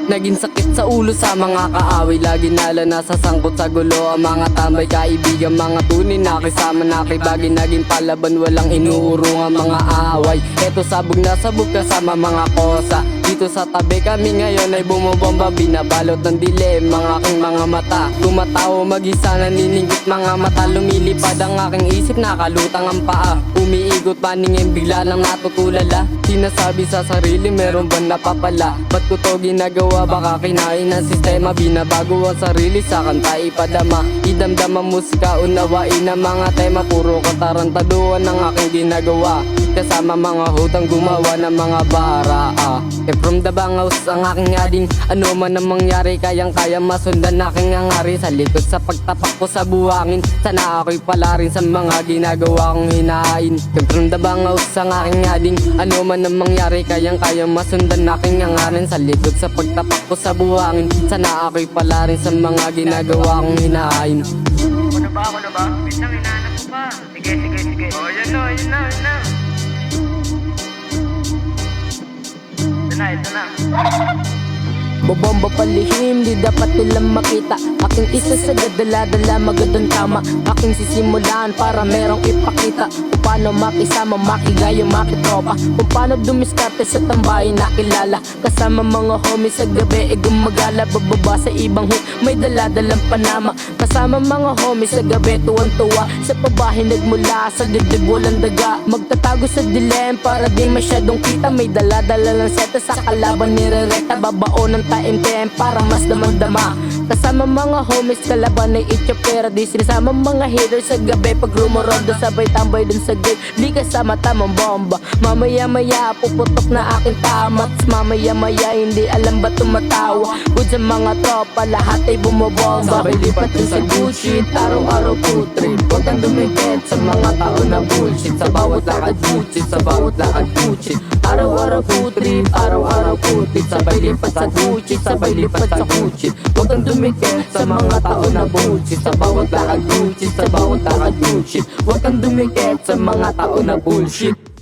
Naging sakit sa ulo sa mga kaaway, lagi nala nasasangkot sa gulo ang mga tambay. Kaibigan, mga tunay na kisama, nakibagay, naging palaban, walang inuurong ang mga away. Eto sabog na sabog kasama mga kosa, dito sa tabi kami ngayon ay bumubomba. Binabalot ng dilim ang aking mga mata, tumatawa mag-isa, naniningit mga mata. Lumilipad ang aking isip, nakalutang ang paa, umiigot paningin, bigla lang natutulala. Sinasabi sa sarili, meron ba napapala? Ba't ko to ginagawa? Baka kinain ng sistema. Binabago ang sarili sa kanta ipadama, idamdam ang musika, unawain ang mga tema. Puro katarantaduan ang aking ginagawa, kasama mga hutang gumawa ng mga bara. From the bangaws ang aking ading, ano man ang mangyari, kayang-kaya masundan aking angari. Sa likod sa pagtapak ko sa buhangin, sana ako'y pala rin sa mga ginagawa kong hinahain. From the bangaws ang aking ading, ano man ang mangyari, kayang-kaya masundan aking angarin. Sa likod sa pagtapak ko sa buhangin, sana ako'y pala rin sa mga ginagawa kong hinahain. Ako na ba? Wait lang, hinahanap ko pa. Sige. Oh, yan na. Ito na. Bobomba palihim, di dapat nilang makita. Aking isa sa dala magandang tama. Aking sisimulan para merong ipakita kung paano makisama, makigaya, makitropa. Kung paano dumiskarte sa tambahin nakilala. Kasama mga homies sa gabi, gumagala. Bababa sa ibang hood, may daladalang panama. Kasama mga homies sa gabi, tuwan-tuwa. Sa pabahin nagmula, sa dibdib walang daga. Magtatago sa dilem para di masyadong kita. May daladala lang seta sa kalaban nire-rekta. Babaon ng time para mas damang-dama. Kasama mga homies kalaban ay itcha pera. Di sinasama mga haters sa gabi pag rumorondo, sabay tambay dun sa gate. Di kasama tamang bomba. Mamaya-maya puputok na aking tamat. Mamaya-maya hindi alam ba tumatawa. Good sa mga tropa, lahat ay bumobomba. Sabay lipat dun sa bullshit, araw-araw putrip. Huwag kang dumikit sa mga tao na bullshit. Sa bawat lakad bullshit, sa bawat lakad bullshit. Araw-araw putrip, araw-araw putrip. Sabay lipat sa bullshit, sabay lipat sa bullshit. Huwag kang dumikit sa mga tao na bullshit. Sa bawat lakad bullshit, sa bawat lakad bullshit. Huwag kang dumikit sa mga tao na bullshit.